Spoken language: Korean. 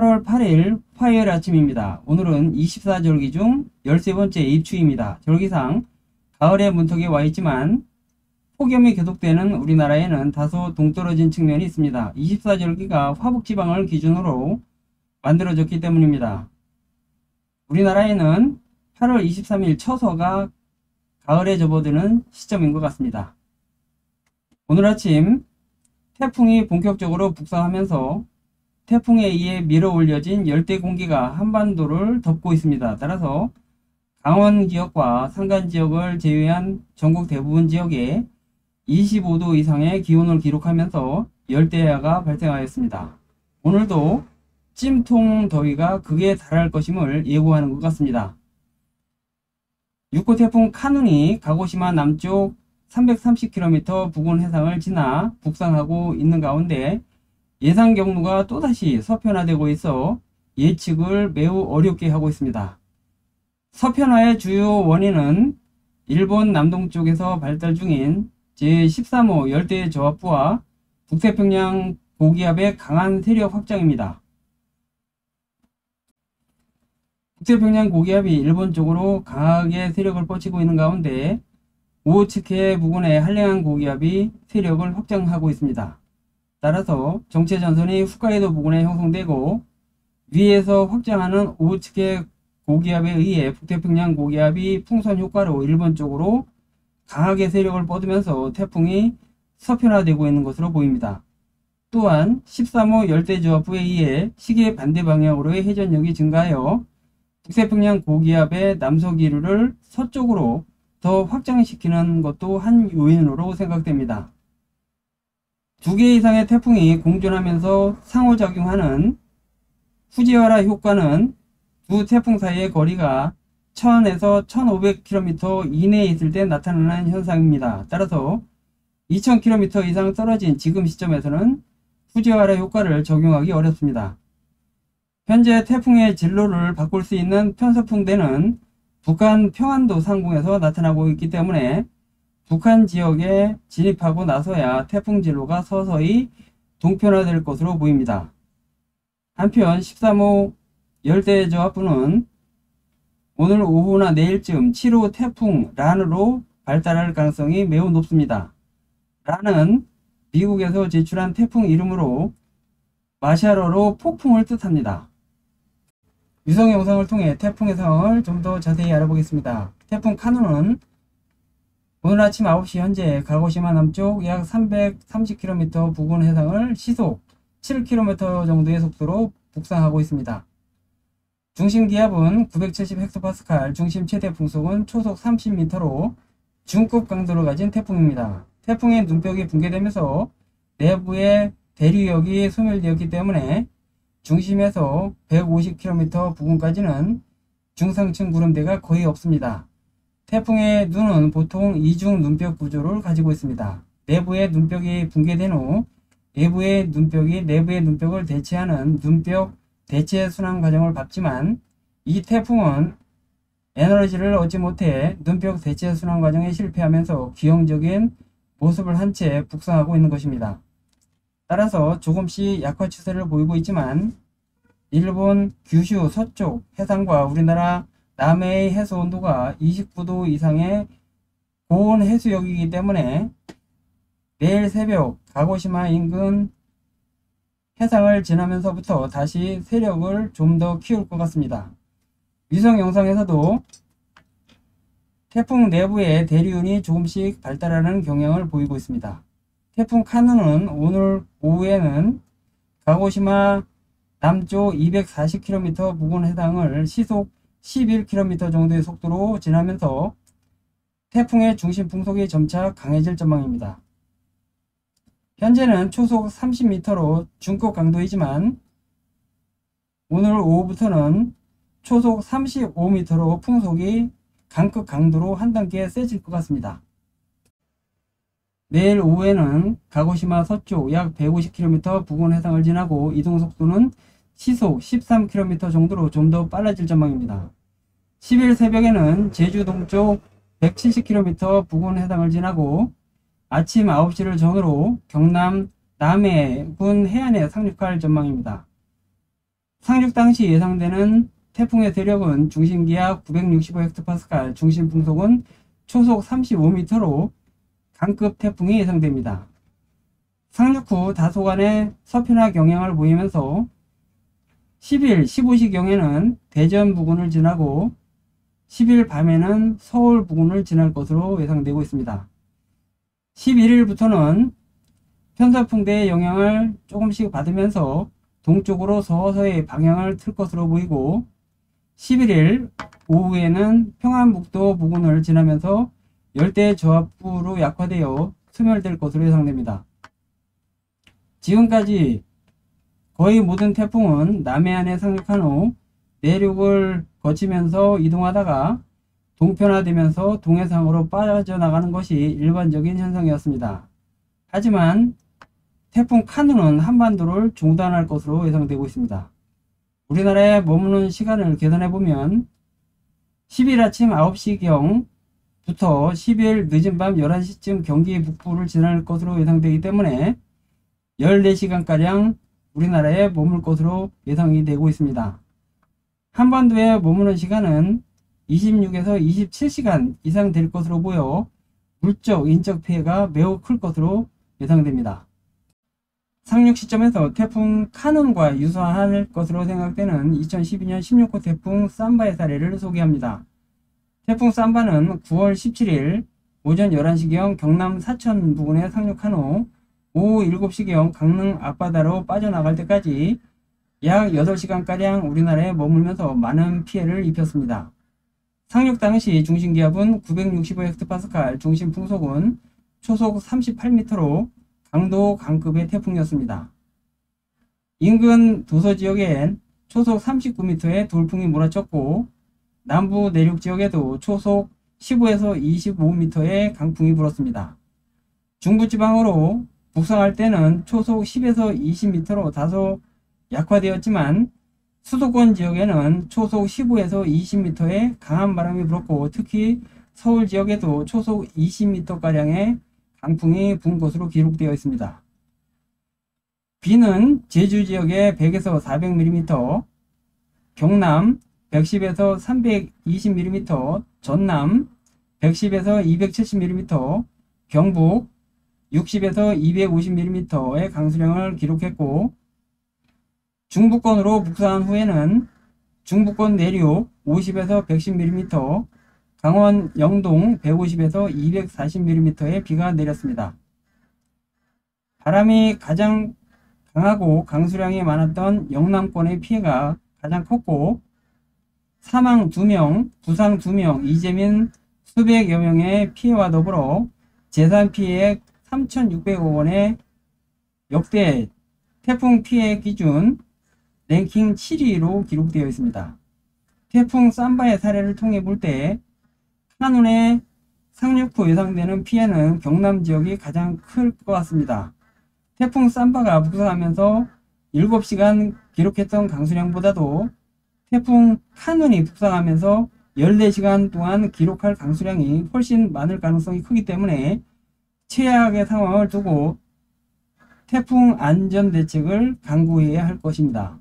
8월 8일 화요일 아침입니다. 오늘은 24절기 중 13번째 입추입니다. 절기상 가을의 문턱에 와 있지만 폭염이 계속되는 우리나라에는 다소 동떨어진 측면이 있습니다. 24절기가 화북지방을 기준으로 만들어졌기 때문입니다. 우리나라에는 8월 23일 처서가 가을에 접어드는 시점인 것 같습니다. 오늘 아침 태풍이 본격적으로 북상하면서 태풍에 의해 밀어올려진 열대 공기가 한반도를 덮고 있습니다. 따라서 강원 지역과 산간 지역을 제외한 전국 대부분 지역에 25도 이상의 기온을 기록하면서 열대야가 발생하였습니다. 오늘도 찜통 더위가 극에 달할 것임을 예고하는 것 같습니다. 6호 태풍 카눈이 가고시마 남쪽 330km 부근 해상을 지나 북상하고 있는 가운데 예상 경로가 또다시 서편화되고 있어 예측을 매우 어렵게 하고 있습니다. 서편화의 주요 원인은 일본 남동쪽에서 발달 중인 제13호 열대저압부와 북태평양 고기압의 강한 세력 확장입니다. 북태평양 고기압이 일본 쪽으로 강하게 세력을 뻗치고 있는 가운데 오호츠케 부근의 한랭한 고기압이 세력을 확장하고 있습니다. 따라서 정체전선이 홋카이도 부근에 형성되고 위에서 확장하는 오호츠케 고기압에 의해 북태평양 고기압이 풍선 효과로 일본 쪽으로 강하게 세력을 뻗으면서 태풍이 서편화되고 있는 것으로 보입니다. 또한 13호 열대저압부에 의해 시계 반대 방향으로의 회전력이 증가하여 북태평양 고기압의 남서기류를 서쪽으로 더 확장시키는 것도 한 요인으로 생각됩니다. 2개 이상의 태풍이 공존하면서 상호작용하는 후지와라 효과는 두 태풍 사이의 거리가 1000에서 1500km 이내에 있을 때 나타나는 현상입니다. 따라서 2000km 이상 떨어진 지금 시점에서는 후지와라 효과를 적용하기 어렵습니다. 현재 태풍의 진로를 바꿀 수 있는 편서풍대는 북한 평안도 상공에서 나타나고 있기 때문에 북한 지역에 진입하고 나서야 태풍 진로가 서서히 동편화될 것으로 보입니다. 한편 13호 열대저압부는 오늘 오후나 내일쯤 7호 태풍 란으로 발달할 가능성이 매우 높습니다. 란은 미국에서 제출한 태풍 이름으로 마샬어로 폭풍을 뜻합니다. 위성 영상을 통해 태풍의 상황을 좀 더 자세히 알아보겠습니다. 태풍 카눈은 오늘 아침 9시 현재 가고시마 남쪽 약 330km 부근 해상을 시속 7km 정도의 속도로 북상하고 있습니다. 중심 기압은 970헥토파스칼, 중심 최대 풍속은 초속 30m로 중급 강도를 가진 태풍입니다. 태풍의 눈벽이 붕괴되면서 내부의 대류역이 소멸되었기 때문에 중심에서 150km 부근까지는 중상층 구름대가 거의 없습니다. 태풍의 눈은 보통 이중 눈벽 구조를 가지고 있습니다. 내부의 눈벽이 붕괴된 후 외부의 눈벽이 내부의 눈벽을 대체하는 눈벽 대체 순환 과정을 밟지만 이 태풍은 에너지를 얻지 못해 눈벽 대체 순환 과정에 실패하면서 기형적인 모습을 한 채 북상하고 있는 것입니다. 따라서 조금씩 약화 추세를 보이고 있지만 일본 규슈 서쪽 해상과 우리나라 남해의 해수 온도가 29도 이상의 고온 해수역이기 때문에 내일 새벽 가고시마 인근 해상을 지나면서부터 다시 세력을 좀 더 키울 것 같습니다. 위성 영상에서도 태풍 내부의 대류운이 조금씩 발달하는 경향을 보이고 있습니다. 태풍 카눈은 오늘 오후에는 가고시마 남쪽 240km 부근 해상을 시속 11km 정도의 속도로 지나면서 태풍의 중심 풍속이 점차 강해질 전망입니다. 현재는 초속 30m로 중급 강도이지만 오늘 오후부터는 초속 35m로 풍속이 강급 강도로 한 단계 세질 것 같습니다. 내일 오후에는 가고시마 서쪽 약 150km 부근 해상을 지나고 이동속도는 시속 13km 정도로 좀 더 빨라질 전망입니다. 10일 새벽에는 제주 동쪽 170km 부근 해상을 지나고 아침 9시를 전후로 경남 남해군 해안에 상륙할 전망입니다. 상륙 당시 예상되는 태풍의 세력은 중심기압 965헥토파스칼, 중심 풍속은 초속 35m로 강급 태풍이 예상됩니다. 상륙 후 다소간의 서편화 경향을 보이면서 10일 15시경에는 대전 부근을 지나고 10일 밤에는 서울 부근을 지날 것으로 예상되고 있습니다. 11일부터는 편서풍대의 영향을 조금씩 받으면서 동쪽으로 서서히 방향을 틀 것으로 보이고 11일 오후에는 평안북도 부근을 지나면서 열대 저압부로 약화되어 소멸될 것으로 예상됩니다. 지금까지 거의 모든 태풍은 남해안에 상륙한 후 내륙을 거치면서 이동하다가 동편화되면서 동해상으로 빠져나가는 것이 일반적인 현상이었습니다. 하지만 태풍 카누는 한반도를 중단할 것으로 예상되고 있습니다. 우리나라에 머무는 시간을 계산해보면 10일 아침 9시경부터 10일 늦은 밤 11시쯤 경기 북부를 지날 것으로 예상되기 때문에 14시간가량 우리나라에 머물 것으로 예상이 되고 있습니다. 한반도에 머무는 시간은 26에서 27시간 이상 될 것으로 보여 물적, 인적 피해가 매우 클 것으로 예상됩니다. 상륙 시점에서 태풍 카눈과 유사할 것으로 생각되는 2012년 16호 태풍 삼바의 사례를 소개합니다. 태풍 삼바는 9월 17일 오전 11시경 경남 사천 부근에 상륙한 후 오후 7시경 강릉 앞바다로 빠져나갈 때까지 약 8시간가량 우리나라에 머물면서 많은 피해를 입혔습니다. 상륙 당시 중심기압은 965헥토파스칼, 중심 풍속은 초속 38m로 강도 강급의 태풍이었습니다. 인근 도서지역엔 초속 39m의 돌풍이 몰아쳤고 남부 내륙 지역에도 초속 15에서 25m의 강풍이 불었습니다. 중부지방으로 북상할 때는 초속 10에서 20m로 다소 약화되었지만 수도권 지역에는 초속 15에서 20m의 강한 바람이 불었고 특히 서울 지역에도 초속 20m가량의 강풍이 분 것으로 기록되어 있습니다. 비는 제주 지역에 100에서 400mm, 경남 110에서 320mm, 전남 110에서 270mm, 경북 60에서 250mm의 강수량을 기록했고 중부권으로 북상한 후에는 중부권 내륙 50에서 110mm, 강원 영동 150에서 240mm의 비가 내렸습니다. 바람이 가장 강하고 강수량이 많았던 영남권의 피해가 가장 컸고 사망 2명, 부상 2명, 이재민 수백여 명의 피해와 더불어 재산 피해액 3,600억 원의 역대 태풍 피해 기준 랭킹 7위로 기록되어 있습니다. 태풍 삼바의 사례를 통해 볼 때 카눈의 상륙 후 예상되는 피해는 경남 지역이 가장 클 것 같습니다. 태풍 삼바가 북상하면서 7시간 기록했던 강수량보다도 태풍 카눈이 북상하면서 14시간 동안 기록할 강수량이 훨씬 많을 가능성이 크기 때문에 최악의 상황을 두고 태풍 안전대책을 강구해야 할 것입니다.